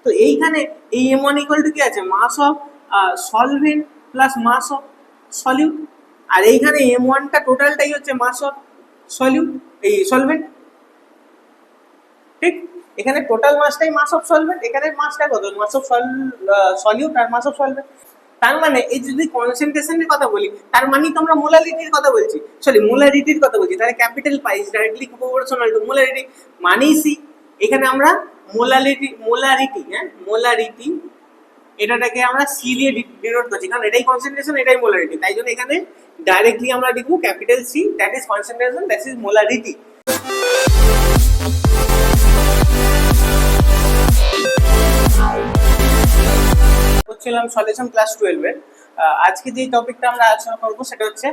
তো এইখানে এই m1 ইকুয়াল টু কি আছে, mass of solvent plus mass of solute, আর এইখানে m1 টা টোটালটাই হচ্ছে মাস অফ সলিউট এই সলভেন্ট, ঠিক। এখানে টোটাল মাসটাই মাস অফ সলভেন্ট, এখানে মাসটা কত, মাস অফ সলিউট আর মাস অফ সলভেন্ট। তার মানে এই যদি কনসেন্ট্রেশনের কথা বলি, তার মানে তো আমরা মোলারিটির কথা বলছি, সরি মোলারিটির কথা বলছি, তাহলে capital pi is directly proportional two molarity, মানেই সি। এখানে আমরা মোলারিটি এটাটাকে আমরা সি দিয়ে ডিনোট করছি, কারণ এটাই কনসেন্ট্রেশন, এটাই মোলারিটি, তাই জন্য এখানে ডাইরেক্টলি আমরা লিখবো capital C, that is concentration, that is molarity. হচ্ছিলাম সলিউশন ক্লাস 12 এর। আজকে যে টপিকটা আমরা আলোচনা করবো সেটা হচ্ছে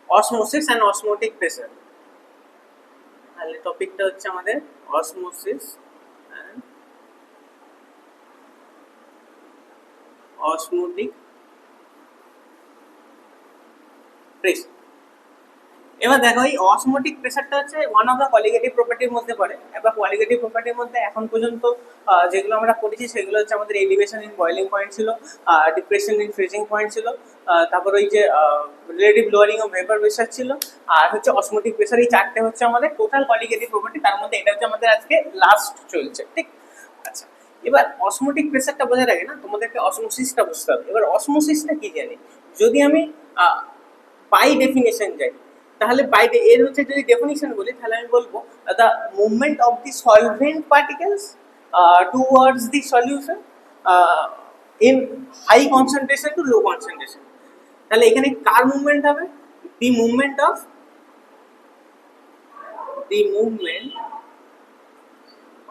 অসমোসিস অ্যান্ড অসমোটিক প্রেসার। তাহলে টপিকটা হচ্ছে আমাদের অসমোসিস অ্যান্ড অসমোটিক প্রেসার। এবার দেখো এই অসমোটিক প্রেসারটা হচ্ছে ওয়ান অফ দ্য কোয়ালিটেটিভ প্রপার্টির মধ্যে পড়ে। এবার কোয়ালিটেটিভ প্রপার্টির মধ্যে এখন পর্যন্ত যেগুলো আমরা পড়েছি সেগুলো হচ্ছে আমাদের এলিভেশন ইন বয়েলিং পয়েন্ট ছিল, ডিপ্রেশন ইন ফ্রিজিং পয়েন্ট ছিল, তারপর ওই যে relative lowering of vapour pressure ছিল, আর হচ্ছে অসমোটিক প্রেসার। এই চারটে হচ্ছে আমাদের টোটাল কোয়ালিটেটিভ প্রপার্টি, তার মধ্যে এটা হচ্ছে আমাদের আজকে লাস্ট চলছে, ঠিক। আচ্ছা, এবার অসমোটিক প্রেসারটা বোঝার আগে না তোমাদেরকে অসমোসিসটা বুঝতে হবে। এবার অসমোসিসটা কি জানি, যদি আমি বাই ডেফিনেশন যাই, তাহলে বাই এর হচ্ছে যদি ডেফিনিশন বলি, তাহলে আমি বলবো the movement of the solvent particles towards the solution in high concentration to low concentration. তাহলে এখানে কার মুভমেন্ট হবে, the movement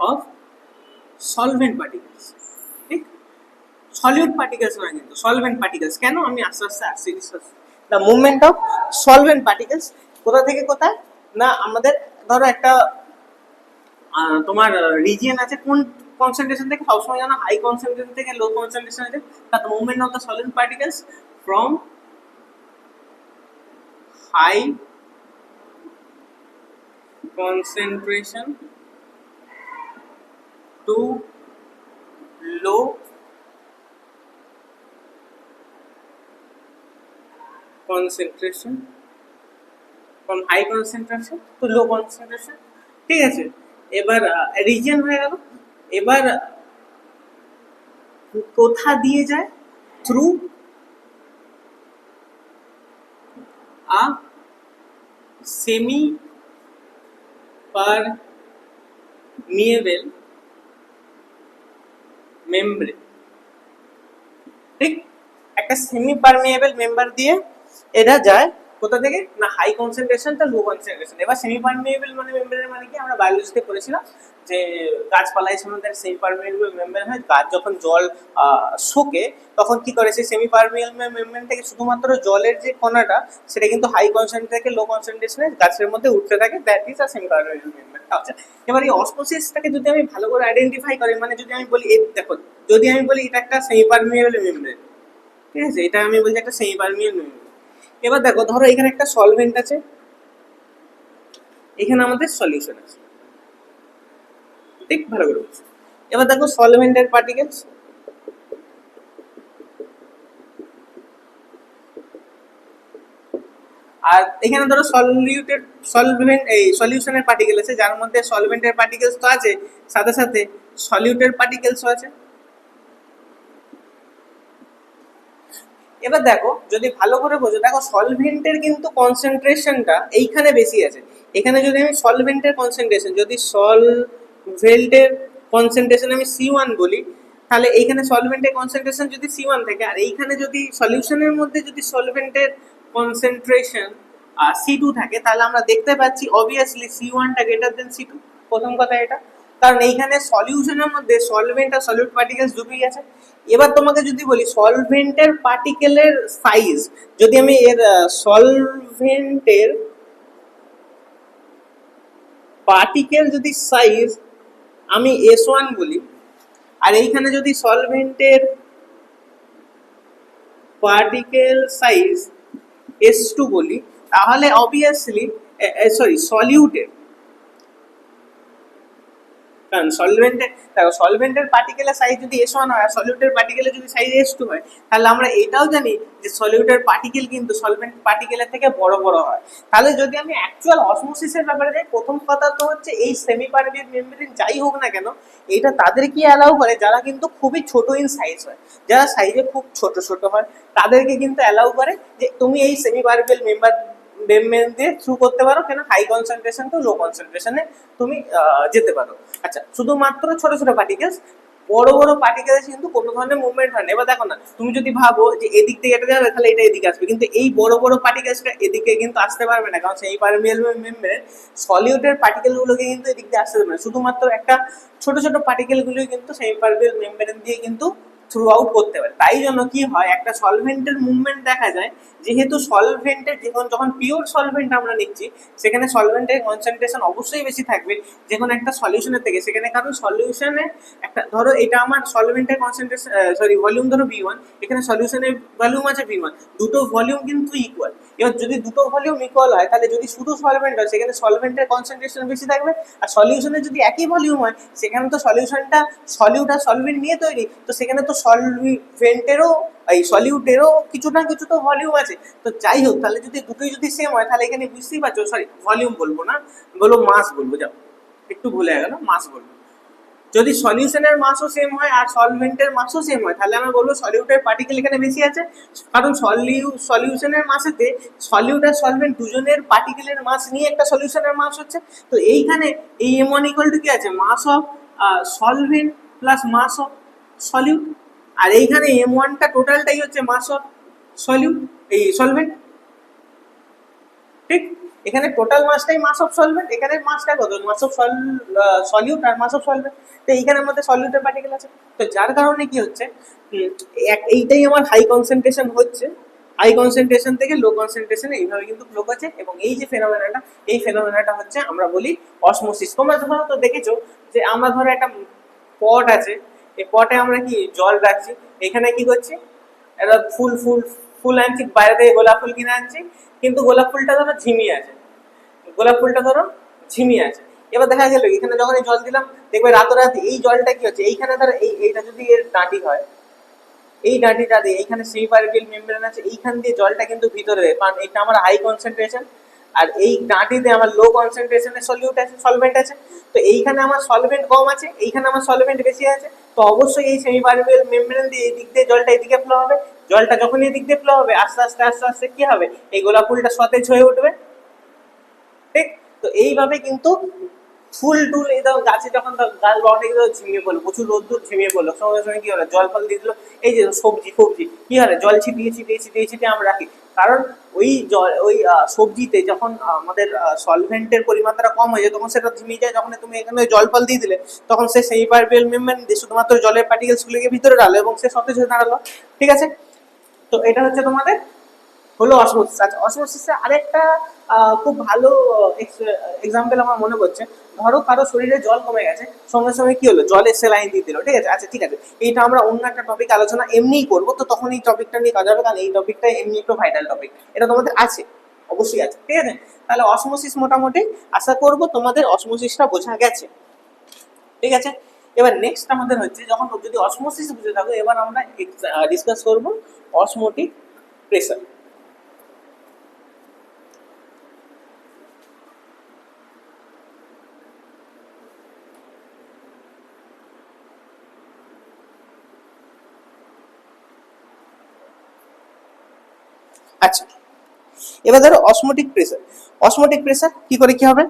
of solvent particles, ঠিক। সলিউট পার্টিকেলস নয় কিন্তু, সলভেন্ট পার্টিকেলস। কেন, আমি আস্তে আস্তে আসছি। The movement of solvent particles কোথা থেকে কোথায় না, আমাদের ধরো একটা তোমার রিজিয়ন আছে, কোন কনসেন্ট্রেশন থেকে, সবসময় জানো হাই কনসেন্ট্রেশন থেকে লো কনসেন্ট্রেশন আছে, the movement of the solute particles from high concentration to low concentration, from high concentration to low concentration, ঠিক আছে। এবার রিজিয়ন হয়ে গেল, এবার কোথা দিয়ে যায়, through a semi permeable membrane, ঠিক। একটা সেমি পারমিয়েবল মেম্বার দিয়ে এটা যায় কোথা থেকে না, হাই কনসেন্ট্রেশন টা লো কনসেন্ট্রেশন। এবার সেমি পারমিয়েবল মানে মেমব্রেনের মানে কি, আমরা বায়োলজিতে পড়েছিলাম যে গাছপালায় সময় সেমি পারমিয়েবল মেমব্রেন হয়, গাছ যখন জল শোকে তখন কি করে, সেই সেমি পারমিয়েবল মেমব্রেন থেকে শুধুমাত্র জলের যে কণাটা সেটা কিন্তু হাই কনসেন্ট্রেশন থেকে লো কনসেন্ট্রেশনে গাছের মধ্যে উঠতে থাকে, that is a semi permeable membrane. আচ্ছা, এবার এই অসমোসিসটাকে যদি আমি ভালো করে আইডেন্টিফাই করি, মানে যদি আমি বলি দেখো, যদি আমি বলি এটা একটা সেমি পারমিয়েবল মেমব্রেন, ঠিক আছে, এটা আমি বলছি একটা সেমি পারমিয়েবল মেমব্রেন। এবার দেখো, ধরো এখানে একটা সলভেন্ট আছে, এখানে আমাদের সলিউশন আছে, ঠিক, ভালো করে বুঝছো। এবার দেখো সলভেন্টের পার্টিকেলস, আর এখানে ধরো সলভেন্ট এই সলিউশনের পার্টিকেল আছে, যার মধ্যে সলভেন্টের পার্টিকেলস তো আছে, সাথে সাথে সলিউটের পার্টিকেলসও আছে। এবার দেখো, যদি ভালো করে বোঝো, দেখো সলভেন্টের কিন্তু কনসেন্ট্রেশনটা এইখানে বেশি আছে। এখানে যদি আমি সলভেন্টের কনসেন্ট্রেশন, যদি সলভেন্টের কনসেন্ট্রেশন আমি C1 বলি, তাহলে এইখানে সলভেন্টের কনসেন্ট্রেশন যদি C1 থেকে, আর এইখানে যদি সলিউশনের মধ্যে যদি সলভেন্টের কনসেন্ট্রেশন C2 থাকে, তাহলে আমরা দেখতে পাচ্ছি অবভিয়াসলি C1 টা গ্রেটার দেন C2। প্রথম কথা এটা, কারণ এইখানে সলিউশনের মধ্যে সলভেন্ট আর সলিউট পার্টিকেলস দুটোই আছে। এবার তোমাকে যদি বলি সলভেন্টের পার্টিকেলের সাইজ, যদি আমি এর সলভেন্টের পার্টিকেল যদি সাইজ আমি S1 বলি, আর এইখানে যদি সলভেন্টের পার্টিকেল সাইজ S2 বলি, তাহলে অবভিয়াসলি সলিউটের কারণ সলভেন্টের পার্টিকেলের সাইজ যদি S1 হয় আর সলিউটের পার্টিকেলের যদি সাইজ S2 হয়, তাহলে আমরা এটাও জানি যে সলিউটের পার্টিকেল কিন্তু সলভেন্ট পার্টিকেলের থেকে বড় বড় হয়। তাহলে যদি আমি অ্যাকচুয়াল অসমোসিসের ব্যাপারে যাই, প্রথম কথা তো হচ্ছে এই সেমি পারমিয়েবল মেমব্রেন যাই হোক না কেন, এটা তাদেরকে অ্যালাউ করে যারা কিন্তু খুবই ছোট ইন সাইজ হয়, যারা সাইজে খুব ছোট ছোট হয় তাদেরকে কিন্তু অ্যালাউ করে যে তুমি এই সেমি পারমিয়েবল মেমব্রেন দিয়ে থ্রু করতে পারো, কেন হাই কনসেন্ট্রেশন টু লো কনসেন্ট্রেশনে তুমি যেতে পারো। আচ্ছা, শুধুমাত্র ছোট ছোট পার্টিকেলস, বড় বড় পার্টিকেলস কিন্তু কোনো ধরনের মুভমেন্ট হয় না। এবার দেখো না, তুমি যদি ভাবো যে এদিক থেকে এটা যাবে তাহলে এটা এদিকে আসবে, কিন্তু এই বড় বড় পার্টিকেলসটা এদিকে কিন্তু আসতে পারবে না, কারণ সেই পারমিয়েবল মেমব্রেন সলিউটের পার্টিকেলগুলোকে কিন্তু এদিক দিয়ে আসতে দেবে না, শুধুমাত্র একটা ছোট ছোট পার্টিকেলগুলোই কিন্তু সেই পারমিয়েবল মেমব্রেন দিয়ে কিন্তু থ্রু আউট করতে পারে। তাই জন্য কি হয়, একটা সলভেন্টের মুভমেন্ট দেখা যায়, যেহেতু সলভেন্টের যখন পিওর সলভেন্ট আমরা নিচ্ছি সেখানে সলভেন্টের কনসেন্ট্রেশন অবশ্যই বেশি থাকবে যে কোনো একটা সলিউশনের থেকে সেখানে, কারণ সলিউশনে একটা ধরো এটা আমার সলভেন্টের কনসেন্ট্রেশন ভলিউম ধরো V1, এখানে সলিউশনের ভলিউম আছে V1, দুটো ভলিউম কিন্তু ইকুয়াল। এবার যদি দুটো ভলিউম ইকুয়াল হয় তাহলে যদি শুধু সলভেন্ট হয় সেখানে সলভেন্টের কনসেন্ট্রেশন বেশি থাকবে, আর সলিউশনের যদি একই ভলিউম হয় সেখানে তো সলিউশনটা সলিউট আর সলভেন্ট নিয়ে তৈরি, তো সেখানে তো সলভেন্টেরও এই সলিউটেরও কিছু না কিছু তো ভলিউম আছে। তো যাই হোক, তাহলে যদি দুটোই যদি সেম হয় তাহলে এখানে বুঝতেই পারছো, সরি ভলিউম বলবো না, বলবো মাস বলবো, যাও একটু ভুলে গেল, মাস বলবো। যদি সলিউশনের মাসও সেম হয় আর সলভেন্টের মাসও সেম হয় তাহলে আমরা বলবো সলিউটের পার্টিকেল এখানে বেশি আছে, কারণ সলিউশনের মাসেতে সলিউট আর সলভেন্ট দুজনের পার্টিকেলের মাস নিয়ে একটা সলিউশনের মাস হচ্ছে। তো এইখানে এই M1 ইকুয়াল টু কি আছে, mass of solvent plus mass of solute, আর এইখানে M1টা টোটালটাই হচ্ছে মাস অফ সলিউট এই সলভেন্ট, ঠিক। এখানে টোটাল মাসটাই মাস অফ সলভেন্ট, এখানে মাসটা কত, মাস অফ সলিউট আর মাস অফ সলভেন্ট, তো এইখানের মধ্যে সলিউটের পার্টিকেল আছে। তো যার কারণে কি হচ্ছে, এইটাই আমার হাই কনসেন্ট্রেশন হচ্ছে, হাই কনসেন্ট্রেশন থেকে লো কনসেন্ট্রেশনে এইভাবে কিন্তু ফ্লো করছে, এবং এই যে ফেনোমেনাটা, এই ফেনোমেনাটা হচ্ছে আমরা বলি অসমোসিস। তোমরা ধরো তো দেখেছো যে আমরা ধরো একটা পট আছে, এই পটে আমরা কি জল রাখছি, এখানে কি করছি, একটা ফুল আনছি বাইরে থেকে, গোলাপ ফুল কিনে আনছি, কিন্তু গোলাপ ফুলটা ধরো ঝিমিয়ে আছে, গোলাপ ফুলটা ধরো ঝিমিয়ে আছে। এবার দেখা গেল এখানে যখন জল দিলাম, দেখবে রাতারাতি এই জলটা কি হচ্ছে, এইখানে ধরো এইটা যদি এর ডাঁটি হয়, এই ডাঁটিটা দিয়ে এইখানে সেই পার্টিকেল মেমব্রেন আছে, এইখান দিয়ে জলটা কিন্তু ভিতরে দেয়, কারণ এটা আমার হাই কনসেন্ট্রেশন, আর এই ডাঁটিতে আমার লো কনসেন্ট্রেশনের সলিউট আছে, সলভেন্ট আছে। তো এইখানে আমার সলভেন্ট কম আছে, এইখানে আমার সলভেন্ট বেশি আছে, তো অবশ্যই এই সেমি পার্টিকেল মেমব্রেন দিয়ে এই দিক দিয়ে জলটা এদিকে ফ্লো হবে, জলটা যখন এই দিক দিয়ে ফ্লো হবে আস্তে আস্তে আস্তে আস্তে কি হবে, এই গোলাপ ফুলটা সতেজ হয়ে উঠবে, ঠিক। তো এইভাবে কিন্তু ফুল টুল এই ধরো গাছে যখন গাছ অনেক ঝিমিয়ে পড়লো, প্রচুর রোদ্দুর ঝিমিয়ে পড়লো, সঙ্গে সঙ্গে কি হলো, জল ফল দিয়ে দিল, এই যে সবজি ফবজি কি হয়, জল ছিটিয়ে ছিটিয়ে ছিটিয়ে ছিটিয়ে আমরা রাখি, কারণ ওই জল ওই সবজিতে যখন আমাদের সলভেন্টের পরিমাত্রা কম হয়ে যায় তখন সেটা ঝিমিয়ে যায়, যখন তুমি এখানে জল ফল দিয়ে দিলে তখন সে সেই পার্টিকেল মেমব্রেন দিয়ে শুধুমাত্র জলের পার্টিকেলস গুলোকে ভিতরে ডালো এবং সে সতেজ হয়ে দাঁড়ালো, ঠিক আছে। তো এটা হচ্ছে তোমাদের হলো অসমোসিস। আচ্ছা, অসমোসিসের আরেকটা খুব ভালো এক্সাম্পল আমার মনে পড়ছে, ধরো কারো শরীরে জল কমে গেছে, সঙ্গে সঙ্গে কি হলো, জলে স্যালাইন দিয়ে দিল, ঠিক আছে। আচ্ছা ঠিক আছে, এইটা আমরা অন্য একটা টপিক আলোচনা এমনিই করবো, তো তখন এই টপিকটা নিয়ে কাজ হবে, কারণ এই টপিকটা এমনি একটু ভাইটাল টপিক, এটা তোমাদের আছে, অবশ্যই আছে, ঠিক আছে। তাহলে অসমোসিস মোটামুটি আশা করবো তোমাদের অসমোসিসটা বোঝা গেছে, ঠিক আছে। এবার নেক্সট আমাদের হচ্ছে, যখন যদি অসমোসিস বুঝে থাকো, এবার আমরা ডিসকাস করবো অসমোটিক প্রেসার। আচ্ছা, এবার ধরো অসমোটিক প্রেসার, অসমোটিক প্রেসার কি করে কি হবে,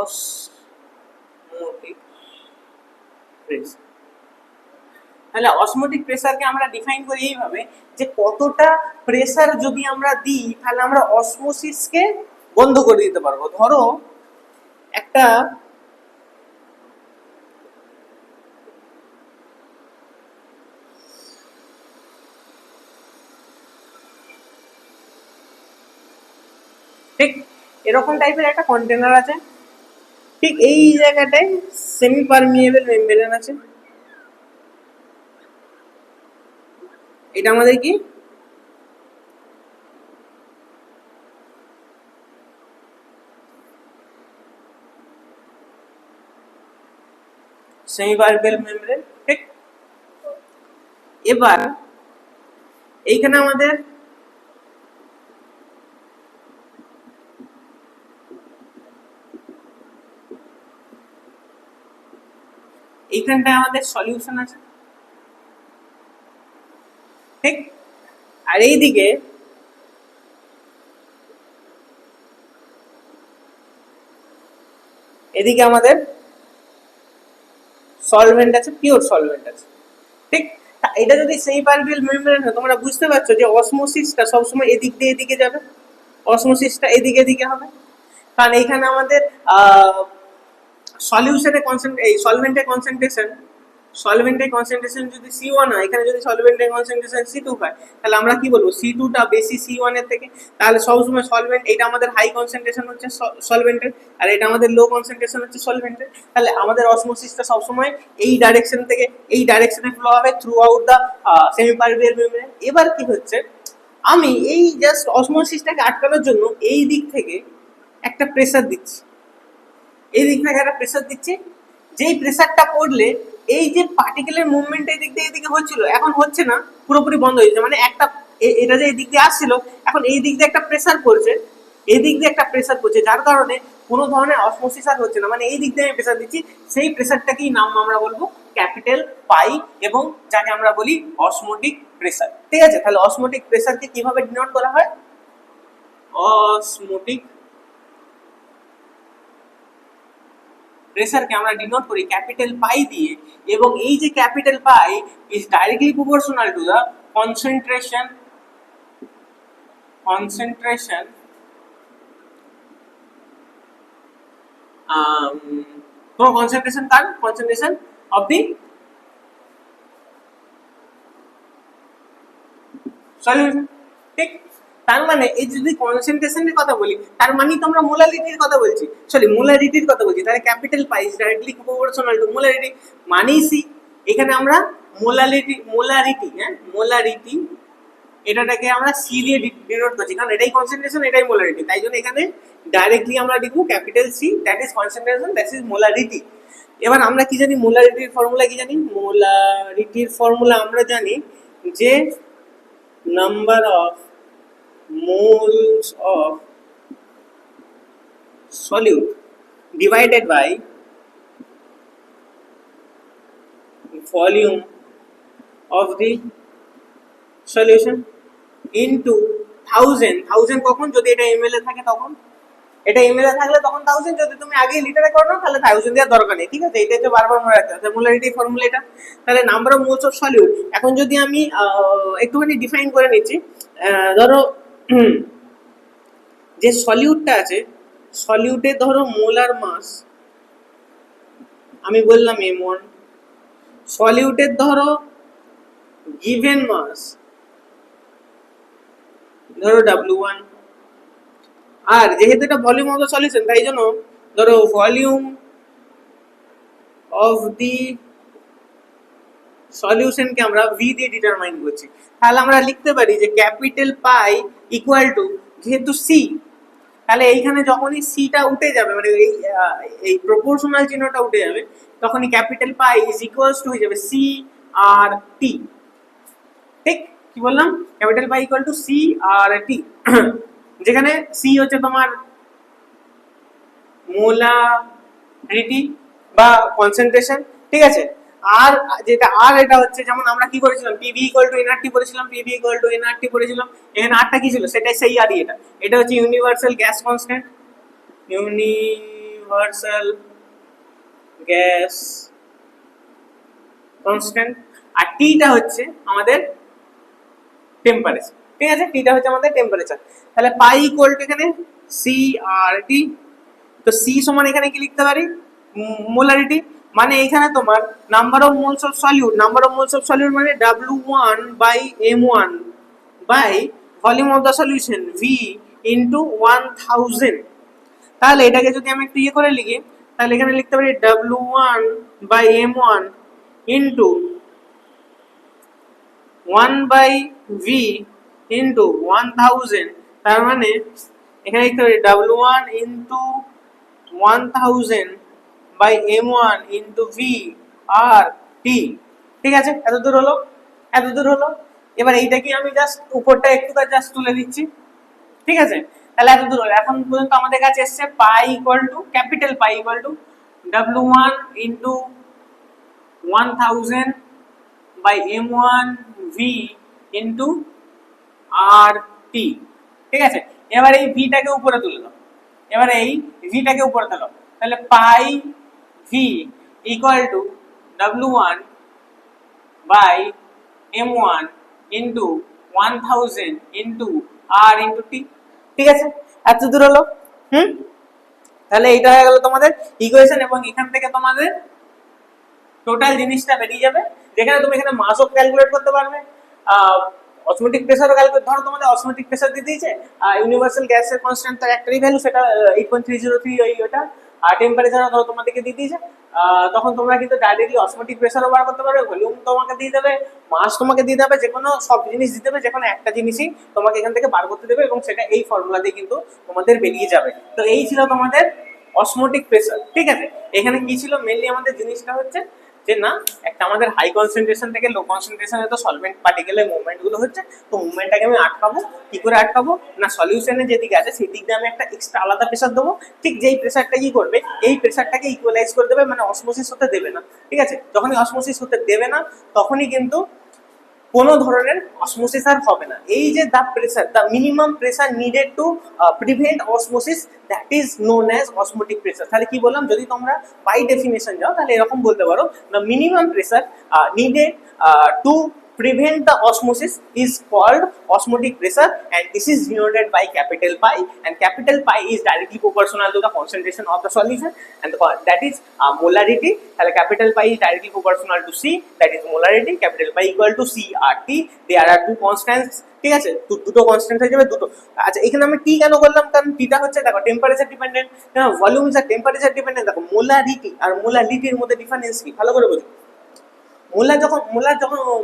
অসমোটিক প্রেসার, তাহলে অসমোটিক প্রেসারকে আমরা ডিফাইন করি এইভাবে যে কতটা প্রেসার যদি আমরা দিই তাহলে আমরা অসমোসিসকে বন্ধ করে দিতে পারবো। ধরো একটা ঠিক এরকম টাইপের একটা কন্টেনার আছে, ঠিক এই জায়গাটায় সেমি পারমিয়েবল মেমব্রেন আছে, এটা আমাদের কি সেমি পারমেবল মেমব্রেন। ঠিক, এবার এইখানে আমাদের এইখানটায় আমাদের সলিউশন আছে। ঠিক, আর এইদিকে এদিকে আমাদের সলভেন্ট আছে, পিওর সলভেন্ট আছে। ঠিক, এটা যদি সেই পারমেবল মেমব্রেন হয়, তোমরা বুঝতে পারছো যে অসমোসিসটা সবসময় এদিক দিয়ে এদিকে যাবে, অসমোসিসটা এদিকে এদিকে হবে। কারণ এইখানে আমাদের সলিউশনের এই সলভেন্টের কনসেন্ট্রেশন যদি C1 হয়, এখানে যদি সলভেন্টের কনসেন্ট্রেশন C2 হয়, তাহলে আমরা কি বলবো, C2 টা বেশি C1 এর থেকে। তাহলে সবসময় সলভেন্ট, এটা আমাদের হাই কনসেন্ট্রেশন হচ্ছে সলভেন্টের, আর এটা আমাদের লো কনসেন্ট্রেশন হচ্ছে সলভেন্টের। তাহলে আমাদের অসমোসিসটা সবসময় এই ডাইরেকশন থেকে এই ডাইরেকশনে ফ্লো হবে through out the semi permeable membrane. এবার কি হচ্ছে, আমি এই জাস্ট অসমোসিসটাকে আটকানোর জন্য এই দিক থেকে একটা প্রেসার দিচ্ছি, এই দিক থেকে একটা প্রেসার দিচ্ছি। যেই প্রেসারটা পড়লে এই যে পার্টিকেলের মুভমেন্ট এই দিক দিয়ে এদিকে হচ্ছিল, এখন হচ্ছে না, পুরোপুরি বন্ধ হয়ে যাচ্ছে। মানে একটা এটা যে এই দিক দিয়ে আসছিল, এখন এই দিক দিয়ে একটা প্রেসার পড়ছে, এই দিক দিয়ে একটা প্রেসার পড়ছে, যার কারণে কোনো ধরনের অসমোসিস আর হচ্ছে না। মানে এই দিক দিয়ে আমি প্রেসার দিচ্ছি, সেই প্রেসারটাকেই নাম আমরা বলবো ক্যাপিটাল পাই, এবং যাকে আমরা বলি অসমোটিক প্রেসার। ঠিক আছে, তাহলে অসমোটিক প্রেসারকে কিভাবে ডিনোট করা হয়, অসমোটিক প্রেসারকে আমরা ডিনোট করি ক্যাপিটাল পাই দিয়ে, এবং এই যে capital pi is directly proportional to the concentration concentration of the solution. ঠিক, তার মানে এই যদি কনসেন্ট্রেশনের কথা বলি, তার মানে তো আমরা মোলারিটির কথা বলছি, মোলারিটির কথা বলছি। তাহলে capital pi is directly proportional two molarity, মানেই সি। এখানে আমরা মোলারিটি এটাকে আমরা সি দিয়ে ডিনোট করছি, কারণ এটাই কনসেন্ট্রেশন, এটাই মোলারিটি। তাই জন্য এখানে ডাইরেক্টলি আমরা লিখবো capital C, that is concentration, that is molarity. এবার আমরা কি জানি, মোলারিটির ফর্মুলা কি জানি? মোলারিটির ফর্মুলা আমরা জানি যে number of moles of solute divided by volume of the solution into 1000 কখন, যদি এটা ml এ থাকে তখন, এটা ml এ থাকলে তখন 1000, যদি তুমি আগে লিটারে করো না তাহলে 1000 দেওয়ার দরকার নেই। ঠিক আছে, এটা হচ্ছে বারবার মনে রাখতে হবে মোলারিটি ফর্মুলা এটা। তাহলে number of moles of solute, এখন যদি আমি একটুখানি ডিফাইন করে নিচ্ছি, ধরো যে সলিউটটা আছে, সলিউটের ধরো মোলার মাস আমি বললাম m1, সলিউটের ধরো গিভেন মাস ধরো W1, আর যেহেতু এটা ভলিউম অফ দ্য সলিউশন, তাই জন্য ধরো ভলিউম অফ দি সলিউশনকে আমরা v দিয়ে ডিটারমাইন করছি। তাহলে আমরা লিখতে পারি যে ক্যাপিটাল পাই ইকুয়াল টু, যেহেতু c, তাহলে এইখানে যখনই সিটা উঠে যাবে, মানে এই প্রপোর্শনাল চিহ্নটা উঠে যাবে, তখনই capital pi is equals to হয়ে যাবে সি আর টি। ঠিক, কি বললাম, capital pi equal to C R T, যেখানে সি হচ্ছে তোমার মোলারিটি বা কনসেন্ট্রেশন। ঠিক আছে, আর যেটা আর এটা হচ্ছে, যেমন আমরা কি করেছিলাম, পিভি ইকুয়াল টু এনআরটি পড়েছিলাম, পিভি ইকুয়াল টু এনআরটি পড়েছিলাম। এখানে আরটা কি ছিল, সেটাই সেই আরই, এটা হচ্ছে universal gas constant, universal gas constant, আর টিটা হচ্ছে আমাদের টেম্পারেচার। ঠিক আছে, টিটা হচ্ছে আমাদের টেম্পারেচার। তাহলে পাই ইকুয়াল টু এখানে সি আর টি, তো সি সমান এখানে কি লিখতে পারি, মোলারিটি, মানে এখানে তোমার number of moles of solute মানে W1 by M1 by volume of the solution V into 1000। তাহলে এটাকে যদি আমি একটু ইয়ে করে লিখি, তাহলে এখানে লিখতে পারি W1 by M1 into 1 by V into 1000। তার মানে এখানে লিখতে পারি W1 into 1000 by M1 into V R T. ঠিক আছে, এত দূর হলো, এত দূর হলো। এবার এইটা কি আমি জাস্ট উপরটা একটু জাস্ট তুলে দিচ্ছি। ঠিক আছে, তাহলে এত দূর হলো। এখন পর্যন্ত আমাদের কাছে এসছে pi equal to capital pi equal to W1 into 1000 by M1 V into R T. ঠিক আছে, এবার এই ভিটাকে উপরে তুলে দাও, এবার এই ভিটাকে উপরে তুলো, তাহলে pi V equal to W1 by M1 into 1000 into R into T. ঠিক আছে, এত দূর হলো। তাহলে এইটা হয়ে গেল তোমাদের ইকুয়েশন, এবং এখান থেকে তোমাদের টোটাল জিনিসটা বেরিয়ে যাবে, যেখানে তুমি এখানে মাসও ক্যালকুলেট করতে পারবে, অসমোটিক প্রেসারও ক্যালকুলেট, ধরো তোমাদের অসমোটিক প্রেসার দিয়ে দিয়েছে, ইউনিভার্সাল গ্যাসের কনস্ট্যান্ট তার একটাই ভ্যালু, সেটা 8.303 ওইটা, আর টেম্পারেচারও ধরো তোমাদেরকে দিয়ে দিয়েছে, তখন তোমরা কিন্তু ডাইরেক্টলি অসমোটিক প্রেসারও বার করতে পারবে, ভলিউম তোমাকে দিয়ে দেবে, মাস তোমাকে দিয়ে দেবে, যে কোনো সব জিনিস দিতে দেবে, যে কোনো একটা জিনিসই তোমাকে এখান থেকে বার করতে দেবে, এবং সেটা এই ফর্মুলা দিয়ে কিন্তু তোমাদের বেরিয়ে যাবে। তো এই ছিল তোমাদের অসমোটিক প্রেসার। ঠিক আছে, এখানে কি ছিল মেইনলি আমাদের জিনিসটা হচ্ছে যে না, একটা আমাদের হাই কনসেন্ট্রেশন থেকে লো কনসেন্ট্রেশনে তো সলভেন্ট পার্টিকেলের মুভমেন্ট গুলো হচ্ছে, তো মুভমেন্টটাকে আমি আটকাবো, কি করে আটকাবো না, সলিউশনের যেদিকে আছে সেই দিক দিয়ে আমি একটা এক্সট্রা আলাদা প্রেসার দেবো, ঠিক যেই প্রেসারটা কি করবে, এই প্রেসারটাকে ইকুয়ালাইজ করে দেবে, মানে অসমোসিস হতে দেবে না। ঠিক আছে, যখনই অসমোসিস হতে দেবে না তখনই কিন্তু কোনো ধরনের অসমোসিস আর হবে না। এই যে the pressure, the minimum pressure needed to prevent osmosis, that is known as osmotic pressure. তাহলে কি বললাম, যদি তোমরা বাই ডেফিনেশন যাও তাহলে এরকম বলতে পারো, the minimum pressure needed to prevent the osmosis is called osmotic pressure, and this is denoted by capital pi, and capital pi is directly proportional to the concentration of the solution, and that is molarity. তাহলে capital pi is directly proportional to C, that is molarity. Capital pi equal to CRT. There are two constants. ঠিক আছে, দুটো constant হয়ে যাবে দুটো। আচ্ছা, এখানে আমি টি কেন করলাম, কারণ টিটা হচ্ছে দেখো temperature dependent, volume is temperature dependent. দেখো মোলারিটি আর মোলারিটির মধ্যে ডিফারেন্স কি ভালো করে বুঝো।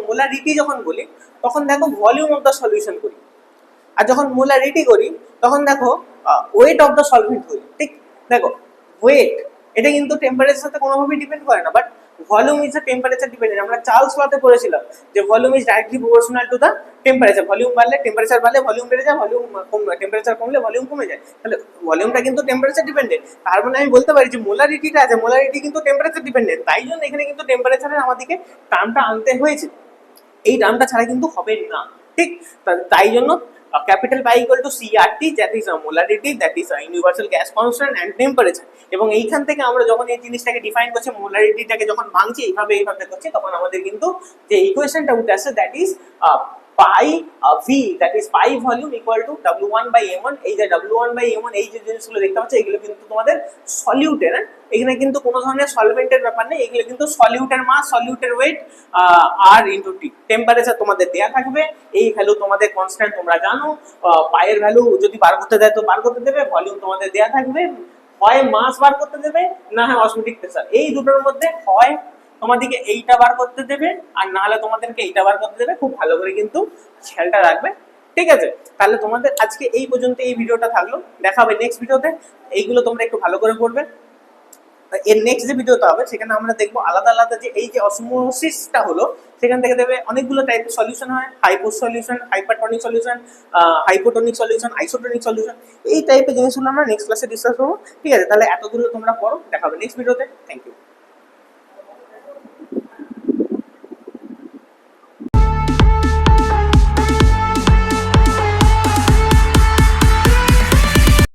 মোলারিটি যখন বলি তখন দেখো ভলিউম অফ দ্য সলিউশন করি, আর যখন মোলারিটি করি তখন দেখো ওয়েট অফ দ্য সলভেন্ট করি। ঠিক, দেখো ওয়েট এটা কিন্তু টেম্পারেচারের সাথে কোনোভাবেই ডিপেন্ড করে না, but volume is the temperature dependent. আমরা চার্লস লতে পড়েছিলাম যে volume is directly proportional to the temperature, volume বাড়লে টেম্পারেচার বাড়লে ভলিউম বেড়ে যায়, ভলিউম টেম্পারেচার কমলে ভলিউম কমে যায়। তাহলে ভলিউমটা কিন্তু টেম্পারেচার ডিপেন্ডেন্ট, তার মানে আমি বলতে পারি যে মোলারিটিটা আছে, মোলারিটি কিন্তু টেম্পারেচার ডিপেন্ডেন্ট, তাই জন্য এখানে কিন্তু টেম্পারেচারের আমাদেরকে টার্মটা আনতে হয়েছে, এই টার্মটা ছাড়া কিন্তু হবে না। ঠিক, তাই জন্য capital pi equal to CRT, that is a molarity, that is a universal gas constant and temperature। এবং এইখান থেকে আমরা যখন এই জিনিসটাকে ডিফাইন করছি, মোলারিটিটাকে যখন ভাঙছি এইভাবে করছি, তখন আমাদের কিন্তু যে ইকুয়েশনটা উঠে আসছে, that is pi V, that is pi volume equal to W1 by M1। এই যে W1 by M1 এই যে জিনিসগুলো দেখতে পাচ্ছ, এগুলো কিন্তু তোমাদের সলিউটের, এখানে কিন্তু কোনো ধরনের সলভেন্টের ব্যাপার নেই, এগুলো কিন্তু সলিউটের মাস, সলিউটের ওয়েট, আর ইনটু টি। টেম্পারেচার তোমাদের দেয়া থাকবে, এই ভ্যালু তোমাদের কনস্ট্যান্ট তোমরা জানো, পায়ের ভ্যালু যদি বার করতে দেয় তো বার করতে দেবে, ভলিউম তোমাদের দেয়া থাকবে, হয় মাস বার করতে দেবে না হয় অসমোটিক প্রেসার, এই দুটোর মধ্যে হয় তোমাদেরকে এইটা বার করতে দেবে আর না হলে তোমাদেরকে এইটা বার করতে দেবে। খুব ভালো করে কিন্তু খেয়ালটা রাখবে। ঠিক আছে, তাহলে তোমাদের আজকে এই পর্যন্ত এই ভিডিওটা থাকলো, দেখা হবে নেক্সট ভিডিওতে। এইগুলো তোমরা একটু ভালো করে পড়বে। এর নেক্সট যে ভিডিওটা হবে সেখানে আমরা দেখবো আলাদা আলাদা যে এই যে অসমোসিসটা হলো, সেখান থেকে দেখবে অনেকগুলো টাইপের সলিউশন হয়, hypo solution, hypertonic solution, hypotonic solution, isotonic solution, এই টাইপের জিনিসগুলো আমরা নেক্সট ক্লাসে ডিসকাস করবো। ঠিক আছে, তাহলে এতগুলো তোমরা পড়ো, দেখা হবে নেক্সট ভিডিওতে। Thank you.